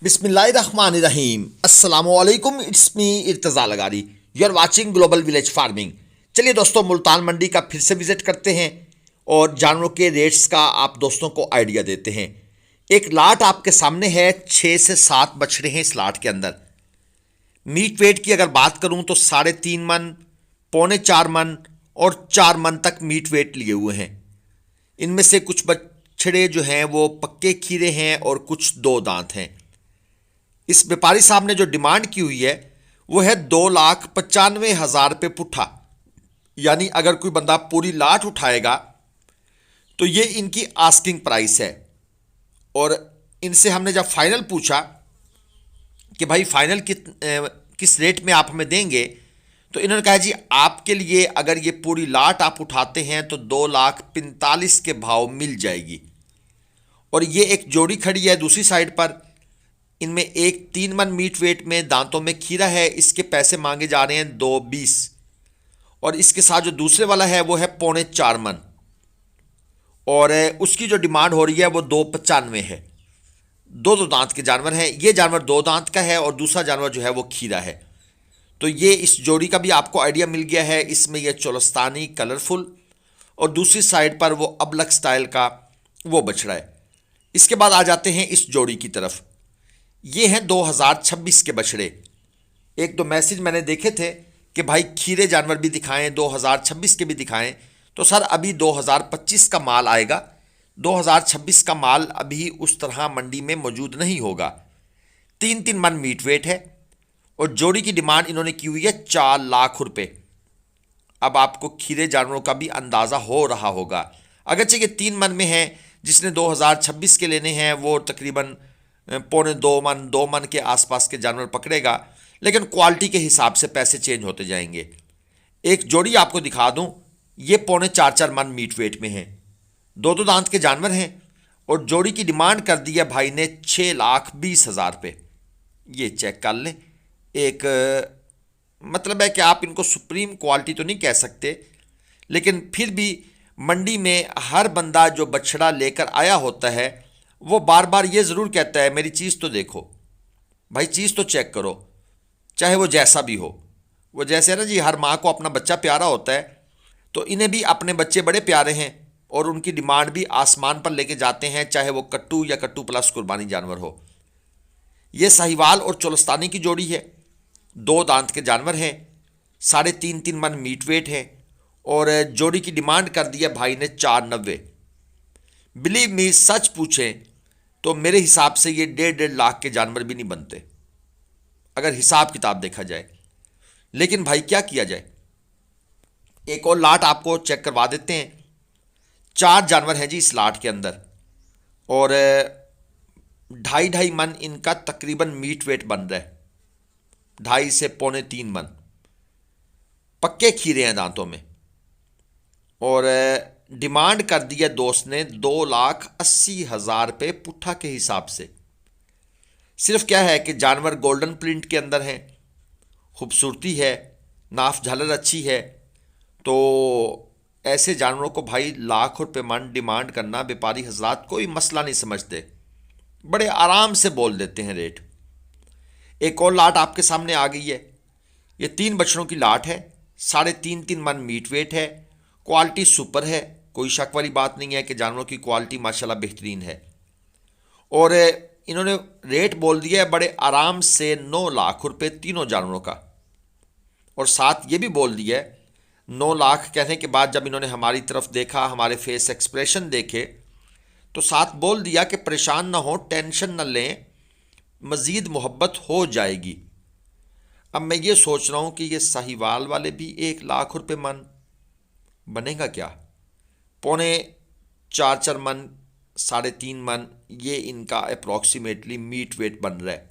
बिस्मिल्लाहिर्रहमानिर्रहीम। अस्सलामुअलैकुम। It's me Irtaza Lagari. You are watching global village farming. चलिए दोस्तों, मुल्तान मंडी का फिर से विजिट करते हैं और जानवरों के रेट्स का आप दोस्तों को आइडिया देते हैं। एक लाट आपके सामने है, 6 से 7 बछड़े हैं इस लाट के अंदर। मीट वेट की अगर बात करूं तो 3.5 मन, 4.25 मन और 4 मन तक मीट वेट लिए हुए हैं। इनमें से कुछ बछड़े जो हैं वो पक्के खीरे हैं और कुछ 2 दांत हैं। इस व्यापारी साहब ने जो डिमांड की हुई है वो है 2,95,000 रुपये पुट्ठा। यानी अगर कोई बंदा पूरी लाट उठाएगा तो ये इनकी आस्किंग प्राइस है। और इनसे हमने जब फाइनल पूछा कि भाई फाइनल किस रेट में आप हमें देंगे, तो इन्होंने कहा जी आपके लिए अगर ये पूरी लाट आप उठाते हैं तो 2,45,000 के भाव मिल जाएगी। और ये एक जोड़ी खड़ी है दूसरी साइड पर। इनमें एक 3 मन मीट वेट में दांतों में खीरा है, इसके पैसे मांगे जा रहे हैं 2,20। और इसके साथ जो दूसरे वाला है वो है 4.25 मन और उसकी जो डिमांड हो रही है वो 2,95 है। दो दांत के जानवर हैं। ये जानवर 2 दांत का है और दूसरा जानवर जो है वो खीरा है। तो ये इस जोड़ी का भी आपको आइडिया मिल गया है। इसमें यह चोलस्तानी कलरफुल और दूसरी साइड पर वो अबलक स्टाइल का वो बछड़ा है। इसके बाद आ जाते हैं इस जोड़ी की तरफ। ये हैं 2026 के बछड़े। एक दो मैसेज मैंने देखे थे कि भाई खीरे जानवर भी दिखाएं, 2026 के भी दिखाएं। तो सर अभी 2025 का माल आएगा। 2026 का माल अभी उस तरह मंडी में मौजूद नहीं होगा। 3-3 मन मीट वेट है और जोड़ी की डिमांड इन्होंने की हुई है 4 लाख रुपए। अब आपको खीरे जानवरों का भी अंदाज़ा हो रहा होगा। अगरचे ये 3 मन में है, जिसने 2026 के लेने हैं वो तकरीबन 2.25 मन 2 मन के आसपास के जानवर पकड़ेगा, लेकिन क्वालिटी के हिसाब से पैसे चेंज होते जाएंगे। एक जोड़ी आपको दिखा दूं, ये 3.25-4 मन मीट वेट में है। 2 दांत के जानवर हैं और जोड़ी की डिमांड कर दी है भाई ने 6,20,000 रुपये। ये चेक कर लें। एक मतलब है कि आप इनको सुप्रीम क्वालिटी तो नहीं कह सकते, लेकिन फिर भी मंडी में हर बंदा जो बछड़ा लेकर आया होता है वो बार बार ये ज़रूर कहता है मेरी चीज़ तो देखो भाई, चीज़ तो चेक करो, चाहे वो जैसा भी हो। वो जैसे है ना जी, हर माँ को अपना बच्चा प्यारा होता है, तो इन्हें भी अपने बच्चे बड़े प्यारे हैं और उनकी डिमांड भी आसमान पर लेके जाते हैं, चाहे वो कट्टू या कट्टू प्लस कुर्बानी जानवर हो। ये साहिवाल और चोलस्तानी की जोड़ी है। 2 दांत के जानवर हैं, 3.5-3 मन मीट वेट है और जोड़ी की डिमांड कर दी है भाई ने 4,90। बिलीव मी, सच पूछें तो मेरे हिसाब से ये 1.5 लाख के जानवर भी नहीं बनते अगर हिसाब किताब देखा जाए। लेकिन भाई क्या किया जाए। एक और लाट आपको चेक करवा देते हैं। 4 जानवर हैं जी इस लाट के अंदर और 2.5-2.5 मन इनका तकरीबन मीट वेट बन रहा है। 2.5 से 2.75 मन पक्के खीरे हैं दांतों में। और डिमांड कर दी है दोस्त ने 2,80,000 रुपये पुट्ठा के हिसाब से। सिर्फ क्या है कि जानवर गोल्डन प्रिंट के अंदर हैं, खूबसूरती है, नाफ झालर अच्छी है, तो ऐसे जानवरों को भाई लाख रुपये मन डिमांड करना व्यापारी हजरात कोई मसला नहीं समझते, बड़े आराम से बोल देते हैं रेट। एक और लाट आपके सामने आ गई है। ये 3 बछड़ों की लाट है, 3.5-3 मन मीट वेट है। क्वालिटी सुपर है, कोई शक वाली बात नहीं है कि जानवरों की क्वालिटी माशाल्लाह बेहतरीन है। और इन्होंने रेट बोल दिया है बड़े आराम से 9 लाख रुपए तीनों जानवरों का। और साथ ये भी बोल दिया है 9 लाख कहने के बाद जब इन्होंने हमारी तरफ देखा, हमारे फेस एक्सप्रेशन देखे, तो साथ बोल दिया कि परेशान ना हो, टेंशन ना लें, मज़ीद मोहब्बत हो जाएगी। अब मैं ये सोच रहा हूँ कि ये साहिवाल वाले भी 1 लाख रुपए मन बनेगा क्या। 4.25 मन, 3.5 मन, ये इनका अप्रॉक्सीमेटली मीट वेट बन रहा है।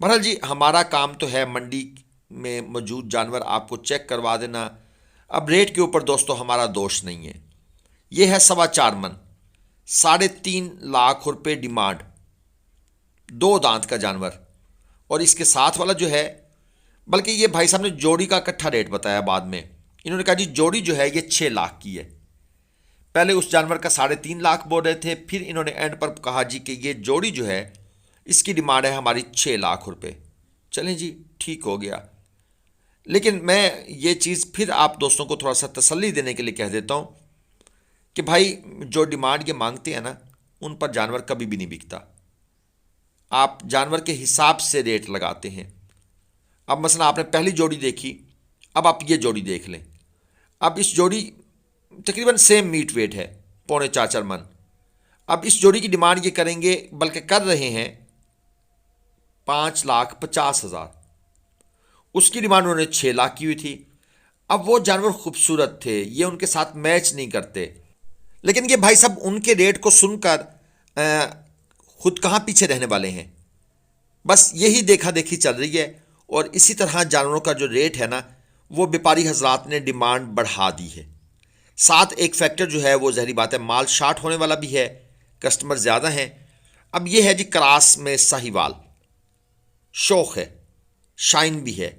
बहरहाल जी, हमारा काम तो है मंडी में मौजूद जानवर आपको चेक करवा देना। अब रेट के ऊपर दोस्तों हमारा दोष नहीं है। ये है 4.25 मन, 3.5 लाख रुपए डिमांड, 2 दांत का जानवर। और इसके साथ वाला जो है, बल्कि ये भाई साहब ने जोड़ी का इकट्ठा रेट बताया बाद में। इन्होंने कहा जी जोड़ी जो है ये 6 लाख की है। पहले उस जानवर का 3.5 लाख बोल रहे थे, फिर इन्होंने एंड पर कहा जी कि ये जोड़ी जो है इसकी डिमांड है हमारी 6 लाख रुपए। चलें जी, ठीक हो गया। लेकिन मैं ये चीज़ फिर आप दोस्तों को थोड़ा सा तसल्ली देने के लिए कह देता हूँ कि भाई जो डिमांड ये मांगते हैं ना, उन पर जानवर कभी भी नहीं बिकता। आप जानवर के हिसाब से रेट लगाते हैं। अब मसलन आपने पहली जोड़ी देखी, अब आप ये जोड़ी देख लें। अब इस जोड़ी तकरीबन सेम मीट वेट है, 3.25-4 मन। अब इस जोड़ी की डिमांड ये करेंगे, बल्कि कर रहे हैं 5,50,000। उसकी डिमांड उन्होंने 6 लाख की हुई थी। अब वो जानवर खूबसूरत थे, ये उनके साथ मैच नहीं करते। लेकिन ये भाई साहब उनके रेट को सुनकर खुद कहाँ पीछे रहने वाले हैं। बस यही देखा देखी चल रही है। और इसी तरह जानवरों का जो रेट है ना, वो व्यापारी हजरात ने डिमांड बढ़ा दी है। साथ एक फैक्टर जो है वो जहरी बात है, माल शार्ट होने वाला भी है, कस्टमर ज़्यादा हैं। अब ये है जी क्रास में साहिवाल, शौक है, शाइन भी है,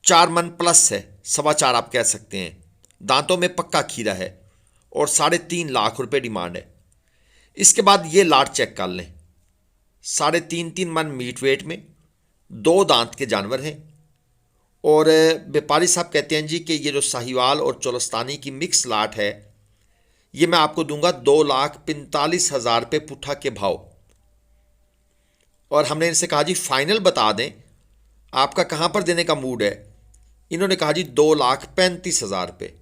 4 मन प्लस है, 4.25 आप कह सकते हैं, दांतों में पक्का खीरा है और 3.5 लाख रुपए डिमांड है। इसके बाद ये लाट चेक कर लें, 3.5-3 मन मीट वेट में, 2 दांत के जानवर हैं। और व्यापारी साहब कहते हैं जी कि ये जो साहिवाल और चोलस्तानी की मिक्स लाट है, ये मैं आपको दूंगा 2,45,000 रुपये पुट्ठा के भाव। और हमने इनसे कहा जी फाइनल बता दें, आपका कहाँ पर देने का मूड है। इन्होंने कहा जी 2,35,000 रुपये।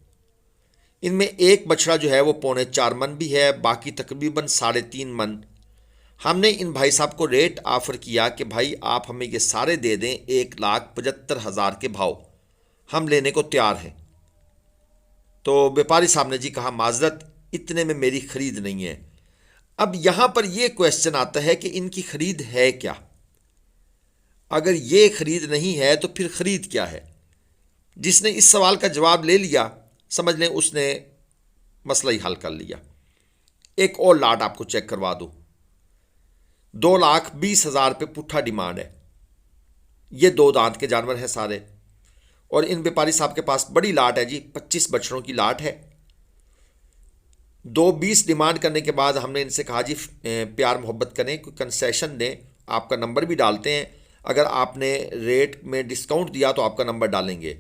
इनमें एक बछड़ा जो है वो 3.25 मन भी है, बाकी तकरीबन 3.5 मन। हमने इन भाई साहब को रेट ऑफर किया कि भाई आप हमें ये सारे दे दें 1,75,000 के भाव, हम लेने को तैयार हैं। तो व्यापारी साहब ने जी कहा माजरत, इतने में मेरी खरीद नहीं है। अब यहाँ पर यह क्वेश्चन आता है कि इनकी खरीद है क्या। अगर ये खरीद नहीं है तो फिर खरीद क्या है। जिसने इस सवाल का जवाब ले लिया, समझ लें उसने मसला ही हल कर लिया। एक और लाट आपको चेक करवा दूं, 2,20,000 रुपये पुट्ठा डिमांड है। ये 2 दांत के जानवर हैं सारे। और इन व्यापारी साहब के पास बड़ी लाट है जी, 25 बछड़ों की लाट है। 2,20 डिमांड करने के बाद हमने इनसे कहा जी प्यार मोहब्बत करें, कोई कंसेशन दें, आपका नंबर भी डालते हैं, अगर आपने रेट में डिस्काउंट दिया तो आपका नंबर डालेंगे।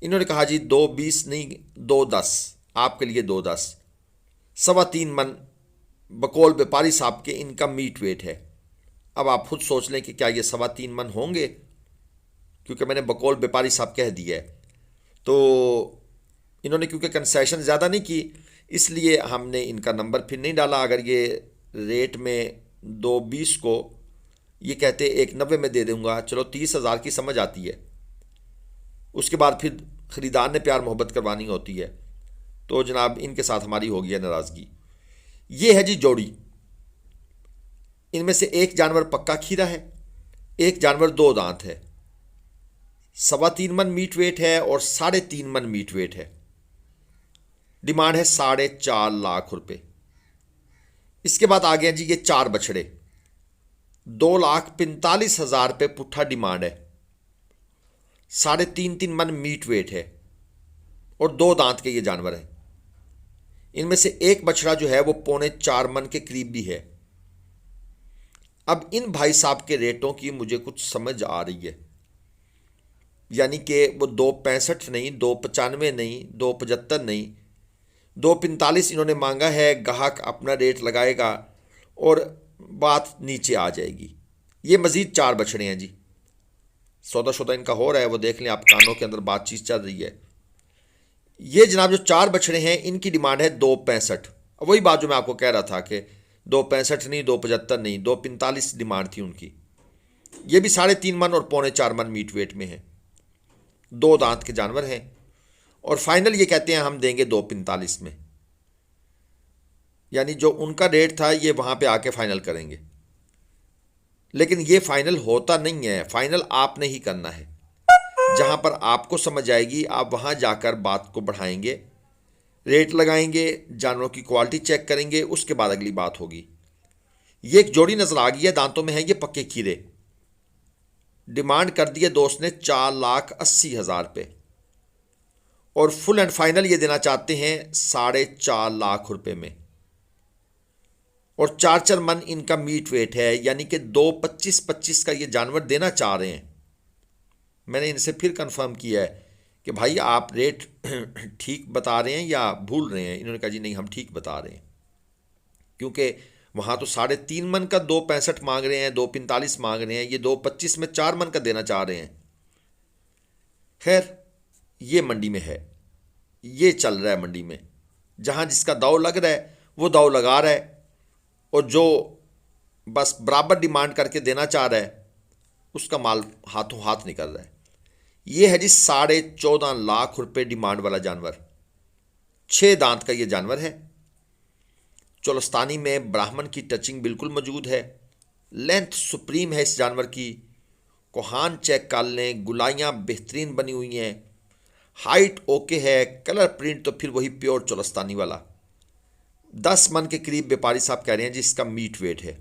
इन्होंने कहा जी 2,20 नहीं, 2,10 आपके लिए, 2,10, 3.25 मन बकौल व्यापारी साहब के इनका मीट वेट है। अब आप खुद सोच लें कि क्या ये 3.25 मन होंगे, क्योंकि मैंने बकौल व्यापारी साहब कह दिया है। तो इन्होंने क्योंकि कंसेशन ज़्यादा नहीं की, इसलिए हमने इनका नंबर फिर नहीं डाला। अगर ये रेट में 2,20 को ये कहते 1,90 में दे दूंगा, चलो 30,000 की समझ आती है। उसके बाद फिर ख़रीदार ने प्यार मोहब्बत करवानी होती है, तो जनाब इनके साथ हमारी हो गई है नाराज़गी। ये है जी जोड़ी। इनमें से एक जानवर पक्का खीरा है, एक जानवर 2 दांत है, 3.25 मन मीट वेट है और 3.5 मन मीट वेट है। डिमांड है 4.5 लाख रुपए। इसके बाद आ गया जी ये 4 बछड़े, 2,45,000 रुपये पुट्ठा डिमांड है, 3.5 मन मीट वेट है और 2 दांत के ये जानवर हैं। इनमें से एक बछड़ा जो है वो 3.25 मन के करीब भी है। अब इन भाई साहब के रेटों की मुझे कुछ समझ आ रही है, यानी कि वो 2.65 नहीं, 2.95 नहीं, 2.75 नहीं, 2.45 इन्होंने मांगा है। ग्राहक अपना रेट लगाएगा और बात नीचे आ जाएगी। ये मज़ीद 4 बछड़े हैं जी, सौदा शुदा इनका हो रहा है, वो देख लें आप, कानों के अंदर बातचीत चल रही है। ये जनाब जो 4 बछड़े हैं इनकी डिमांड है 2.65। वही बात जो मैं आपको कह रहा था कि 2.65 नहीं, 2.75 नहीं, 2.45 डिमांड थी उनकी। ये भी 3.5 मन और 3.25 मन मीट वेट में है, 2 दांत के जानवर हैं। और फाइनल ये कहते हैं हम देंगे 2.45 में, यानी जो उनका रेट था ये वहाँ पे आके फाइनल करेंगे। लेकिन ये फाइनल होता नहीं है, फाइनल आपने ही करना है। जहाँ पर आपको समझ आएगी आप वहाँ जाकर बात को बढ़ाएंगे, रेट लगाएंगे, जानवरों की क्वालिटी चेक करेंगे, उसके बाद अगली बात होगी। ये एक जोड़ी नजर आ गई है, दांतों में है ये पक्के खीरे। डिमांड कर दिए दोस्त ने 4,80,000 रुपये और फुल एंड फाइनल ये देना चाहते हैं 4.5 लाख रुपए में। और 4-4 मन इनका मीट वेट है, यानी कि 2 25-25 का ये जानवर देना चाह रहे हैं। मैंने इनसे फिर कंफर्म किया है कि भाई आप रेट ठीक बता रहे हैं या भूल रहे हैं। इन्होंने कहा जी नहीं, हम ठीक बता रहे हैं, क्योंकि वहाँ तो 3.5 मन का 2.65 मांग रहे हैं, 2.45 मांग रहे हैं, ये 2.25 में 4 मन का देना चाह रहे हैं। खैर, ये मंडी में है, ये चल रहा है मंडी में। जहाँ जिसका दाव लग रहा है वो दाव लगा रहा है, और जो बस बराबर डिमांड करके देना चाह रहा है उसका माल हाथों हाथ निकल रहा है। ये है जी 14.5 लाख रुपए डिमांड वाला जानवर। 6 दांत का ये जानवर है। चोलस्तानी में ब्राह्मण की टचिंग बिल्कुल मौजूद है। लेंथ सुप्रीम है इस जानवर की। कोहान चेक कर लें, गुलाइयाँ बेहतरीन बनी हुई हैं, हाइट ओके है, कलर प्रिंट तो फिर वही प्योर चोलस्तानी वाला। 10 मन के करीब व्यापारी साहब कह रहे हैं जिसका मीट वेट है।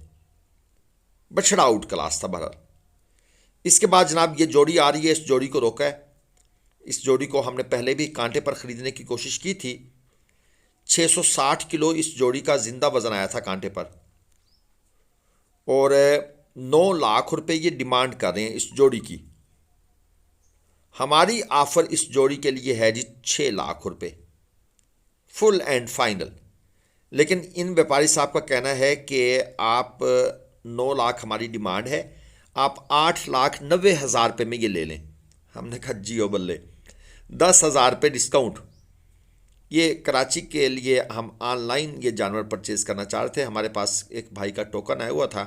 बछड़ा आउट क्लास था बहरहाल। इसके बाद जनाब ये जोड़ी आ रही है, इस जोड़ी को रोका है। इस जोड़ी को हमने पहले भी कांटे पर ख़रीदने की कोशिश की थी। 660 किलो इस जोड़ी का जिंदा वजन आया था कांटे पर, और 9 लाख रुपए ये डिमांड कर रहे हैं इस जोड़ी की। हमारी ऑफर इस जोड़ी के लिए है जी 6 लाख रुपए, फुल एंड फाइनल। लेकिन इन व्यापारी साहब का कहना है कि आप 9 लाख हमारी डिमांड है, आप 8,90,000 रुपये में ये ले लें। हमने कहा जियो बल्ले, 10,000 रुपये डिस्काउंट। ये कराची के लिए हम ऑनलाइन ये जानवर परचेज़ करना चाह रहे थे। हमारे पास एक भाई का टोकन आया हुआ था,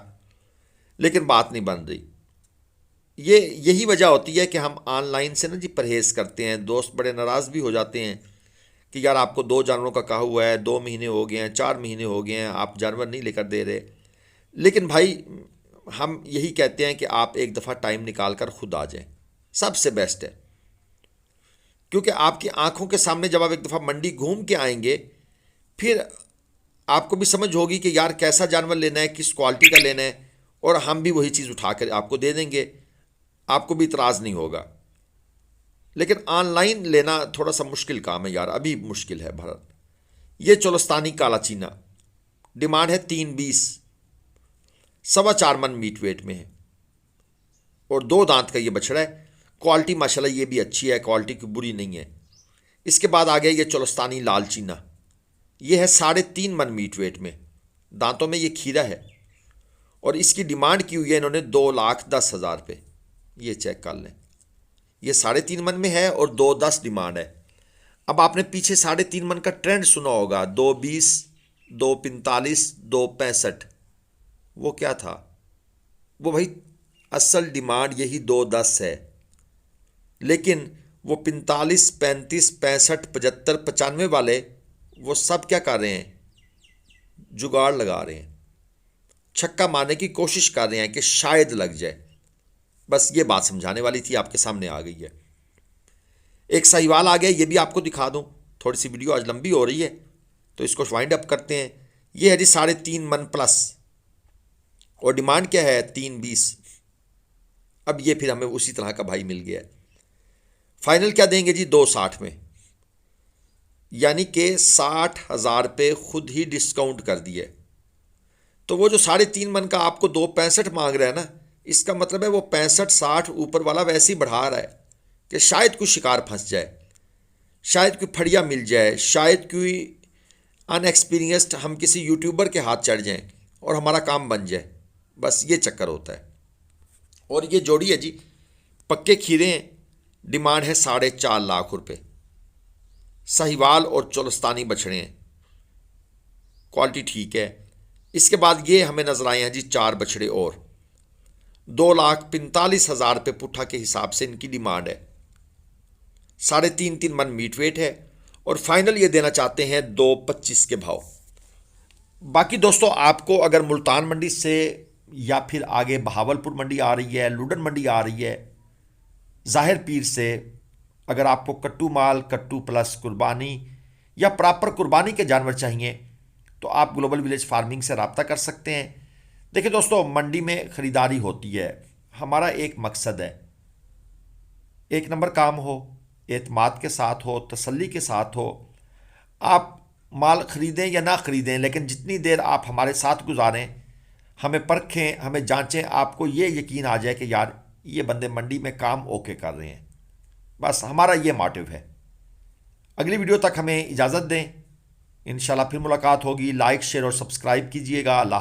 लेकिन बात नहीं बन रही। ये यही वजह होती है कि हम ऑनलाइन से ना जी परहेज़ करते हैं। दोस्त बड़े नाराज़ भी हो जाते हैं कि यार आपको 2 जानवरों का कहा हुआ है, 2 महीने हो गए हैं, 4 महीने हो गए हैं, आप जानवर नहीं लेकर दे रहे। लेकिन भाई हम यही कहते हैं कि आप एक दफ़ा टाइम निकाल कर खुद आ जाएं, सबसे बेस्ट है। क्योंकि आपकी आंखों के सामने जब आप एक दफ़ा मंडी घूम के आएंगे, फिर आपको भी समझ होगी कि यार कैसा जानवर लेना है, किस क्वालिटी का लेना है, और हम भी वही चीज़ उठा कर आपको दे देंगे, आपको भी इतराज़ नहीं होगा। लेकिन ऑनलाइन लेना थोड़ा सा मुश्किल काम है यार, अभी मुश्किल है भारत। ये चोलस्तानी काला चीना, डिमांड है 3.20, 4.25 मन मीट वेट में है, और 2 दांत का ये बछड़ा है। क्वालिटी माशाल्लाह ये भी अच्छी है, क्वालिटी की बुरी नहीं है। इसके बाद आ गया ये चोलस्तानी लाल चीना, ये है 3.5 मन मीट वेट में, दांतों में ये खीरा है, और इसकी डिमांड की हुई है इन्होंने 2,10,000 रुपये। ये चेक कर लें, ये 3.5 मन में है और 2.10 डिमांड है। अब आपने पीछे 3.5 मन का ट्रेंड सुना होगा, 2.20, 2.45, 2.65। वो क्या था? वो भाई असल डिमांड यही 2.10 है, लेकिन वो 45, 35, 65, 75, 95 वाले वो सब क्या कर रहे हैं? जुगाड़ लगा रहे हैं, छक्का मारने की कोशिश कर रहे हैं कि शायद लग जाए। बस ये बात समझाने वाली थी, आपके सामने आ गई है। एक साहिवाल आ गया, ये भी आपको दिखा दूं। थोड़ी सी वीडियो आज लंबी हो रही है तो इसको वाइंड अप करते हैं। ये है जी 3.5 मन प्लस, और डिमांड क्या है? 3.20। अब ये फिर हमें उसी तरह का भाई मिल गया है। फाइनल क्या देंगे जी? 2.60 में, यानी कि 60,000 रुपये खुद ही डिस्काउंट कर दिए। तो वो जो 3.5 मन का आपको 2.65 मांग रहा है ना, इसका मतलब है वो 65-60 ऊपर वाला वैसे ही बढ़ा रहा है कि शायद कोई शिकार फंस जाए, शायद कोई फड़िया मिल जाए, शायद कोई अनएक्सपीरियंस्ड हम किसी यूट्यूबर के हाथ चढ़ जाएं और हमारा काम बन जाए। बस ये चक्कर होता है। और ये जोड़ी है जी पक्के खीरे हैं, डिमांड है 4.5 लाख रुपए। साहिवाल और चोलस्तानी बछड़े हैं, क्वालिटी ठीक है। इसके बाद ये हमें नजर आए हैं जी 4 बछड़े और 2,45,000 रुपये पुट्ठा के हिसाब से इनकी डिमांड है। 3.5 मन मीट वेट है, और फाइनल ये देना चाहते हैं 2.25 के भाव। बाकी दोस्तों, आपको अगर मुल्तान मंडी से या फिर आगे बहावलपुर मंडी आ रही है, लुडन मंडी आ रही है, ज़ाहिर पीर से अगर आपको कट्टू माल, कट्टू प्लस कुर्बानी या प्रॉपर कुर्बानी के जानवर चाहिए तो आप ग्लोबल विलेज फार्मिंग से रब्ता कर सकते हैं। देखिए दोस्तों, मंडी में ख़रीदारी होती है, हमारा एक मकसद है, 1 नंबर काम हो, एतमाद के साथ हो, तसल्ली के साथ हो। आप माल ख़रीदें या ना ख़रीदें, लेकिन जितनी देर आप हमारे साथ गुजारें, हमें परखें, हमें जांचें, आपको ये यकीन आ जाए कि यार ये बंदे मंडी में काम ओके कर रहे हैं। बस हमारा ये मोटिव है। अगली वीडियो तक हमें इजाज़त दें, इंशाल्लाह फिर मुलाकात होगी। लाइक, शेयर और सब्सक्राइब कीजिएगा। अल्लाह